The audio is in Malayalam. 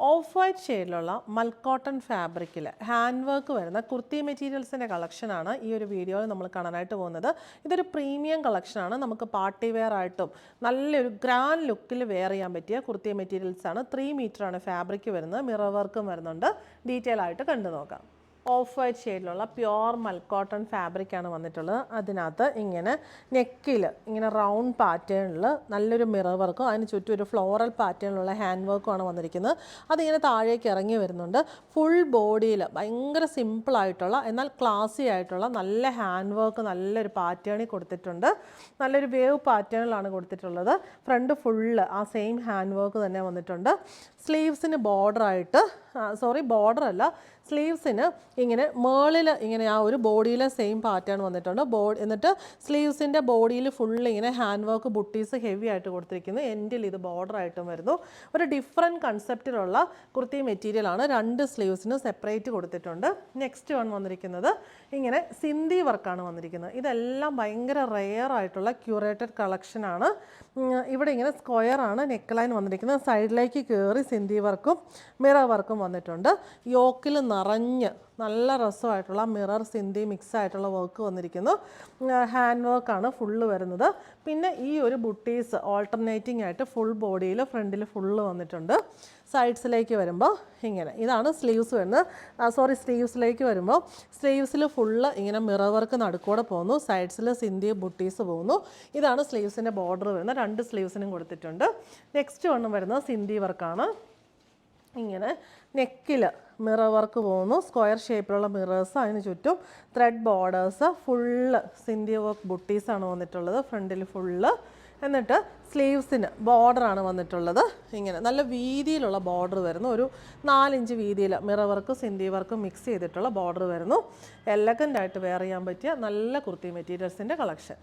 ഓഫ് വൈറ്റ് ഷെയ്ഡിലുള്ള മൽക്കോട്ടൺ ഫാബ്രിക്കിൽ ഹാൻഡ് വർക്ക് വരുന്ന കുർത്തി മെറ്റീരിയൽസിൻ്റെ കളക്ഷനാണ് ഈ ഒരു വീഡിയോയിൽ നമ്മൾ കാണാനായിട്ട് പോകുന്നത്. ഇതൊരു പ്രീമിയം കളക്ഷനാണ്. നമുക്ക് പാർട്ടി വെയർ ആയിട്ടും നല്ലൊരു ഗ്രാൻഡ് ലുക്കിൽ വെയർ ചെയ്യാൻ പറ്റിയ കുർത്തി മെറ്റീരിയൽസാണ്. 3 മീറ്ററാണ് ഫാബ്രിക് വരുന്നത്. മിറർ വർക്കും വരുന്നുണ്ട്. ഡീറ്റെയിൽ ആയിട്ട് കണ്ടു നോക്കാം. ഓഫ് വൈറ്റ് ഷെയ്ഡിലുള്ള പ്യുവർ മൽക്കോട്ടൺ ഫാബ്രിക്കാണ് വന്നിട്ടുള്ളത്. അതിനകത്ത് ഇങ്ങനെ നെക്കിൽ ഇങ്ങനെ റൗണ്ട് പാറ്റേണിൽ നല്ലൊരു മിറർ വർക്കും അതിന് ചുറ്റും ഒരു ഫ്ലോറൽ പാറ്റേണിലുള്ള ഹാൻഡ് വർക്കുമാണ് വന്നിരിക്കുന്നത്. അതിങ്ങനെ താഴേക്ക് ഇറങ്ങി വരുന്നുണ്ട്. ഫുൾ ബോഡിയിൽ ഭയങ്കര സിമ്പിളായിട്ടുള്ള എന്നാൽ ക്ലാസി ആയിട്ടുള്ള നല്ല ഹാൻഡ് വർക്ക് നല്ലൊരു പാറ്റേണിൽ കൊടുത്തിട്ടുണ്ട്. നല്ലൊരു വേവ് പാറ്റേണിലാണ് കൊടുത്തിട്ടുള്ളത്. ഫ്രണ്ട് ഫുള്ള് ആ സെയിം ഹാൻഡ് വർക്ക് തന്നെ വന്നിട്ടുണ്ട്. സ്ലീവ്സിന് ബോർഡറായിട്ട് ബോർഡറല്ല, സ്ലീവ്സിന് ഇങ്ങനെ മേളിൽ ഇങ്ങനെ ആ ഒരു ബോഡിയിലെ സെയിം പാറ്റേൺ വന്നിട്ടുണ്ട്. എന്നിട്ട് സ്ലീവ്സിൻ്റെ ബോഡിയിൽ ഫുള്ള് ഇങ്ങനെ ഹാൻഡ് വർക്ക് ബുട്ടീസ് ഹെവി ആയിട്ട് കൊടുത്തിരിക്കുന്നു. എൻഡിൽ ഇത് ബോർഡറായിട്ടും വരുന്നു. ഒരു ഡിഫറെൻറ്റ് കൺസെപ്റ്റിലുള്ള കുർത്തി മെറ്റീരിയലാണ്. 2 സ്ലീവ്സിന് സെപ്പറേറ്റ് കൊടുത്തിട്ടുണ്ട്. നെക്സ്റ്റ് വന്നിരിക്കുന്നത് ഇങ്ങനെ സിന്ധി വർക്കാണ് വന്നിരിക്കുന്നത്. ഇതെല്ലാം ഭയങ്കര റെയർ ആയിട്ടുള്ള ക്യൂറേറ്റഡ് കളക്ഷനാണ്. ഇവിടെ ഇങ്ങനെ സ്ക്വയറാണ് നെക്ക് ലൈൻ വന്നിരിക്കുന്നത്. സൈഡിലേക്ക് കയറി സിന്ധി വർക്കും മിറർ വർക്കും വന്നിട്ടുണ്ട്. യോക്കിൽ നിറഞ്ഞ് നല്ല രസമായിട്ടുള്ള മിറർ സിന്ധി മിക്സ് ആയിട്ടുള്ള വർക്ക് വന്നിരിക്കുന്നു. ഹാൻഡ് വർക്കാണ് ഫുള്ള് വരുന്നത്. പിന്നെ ഈ ഒരു ബുട്ടീസ് ഓൾട്ടർനേറ്റിംഗ് ആയിട്ട് ഫുൾ ബോഡിയിൽ ഫ്രണ്ടിൽ ഫുള്ള് വന്നിട്ടുണ്ട്. സൈഡ്സിലേക്ക് വരുമ്പോൾ ഇങ്ങനെ ഇതാണ് സ്ലീവ്സ് വരുന്നത്. സ്ലീവ്സിലേക്ക് വരുമ്പോൾ സ്ലീവ്സിൽ ഫുള്ള് ഇങ്ങനെ മിറർ വർക്ക് നടുക്കൂടെ പോകുന്നു. സൈഡ്സിൽ സിന്ധി ബുട്ടീസ് പോകുന്നു. ഇതാണ് സ്ലീവ്സിൻ്റെ ബോർഡർ വരുന്നത്. 2 സ്ലീവ്സിനും കൊടുത്തിട്ടുണ്ട്. നെക്സ്റ്റ് വരുന്നത് സിന്ധി വർക്കാണ്. ഇങ്ങനെ നെക്കിൽ മിറർ വർക്ക് പോകുന്നു. സ്ക്വയർ ഷേപ്പിലുള്ള മിറേഴ്സ്, അതിന് ചുറ്റും thread borders, full Sindhi work ബുട്ടീസാണ് വന്നിട്ടുള്ളത് ഫ്രണ്ടിൽ ഫുള്ള്. എന്നിട്ട് സ്ലീവ്സിന് ബോർഡറാണ് വന്നിട്ടുള്ളത്. ഇങ്ങനെ നല്ല വീതിയിലുള്ള ബോർഡർ വരുന്നു. ഒരു 4 ഇഞ്ച് വീതിയിൽ മിറർ വർക്കും സിന്ധി വർക്കും മിക്സ് ചെയ്തിട്ടുള്ള ബോർഡർ വരുന്നു. എലഗൻ്റ് ആയിട്ട് വെയർ ചെയ്യാൻ പറ്റിയ നല്ല കുർത്തി മെറ്റീരിയൽസിൻ്റെ കളക്ഷൻ.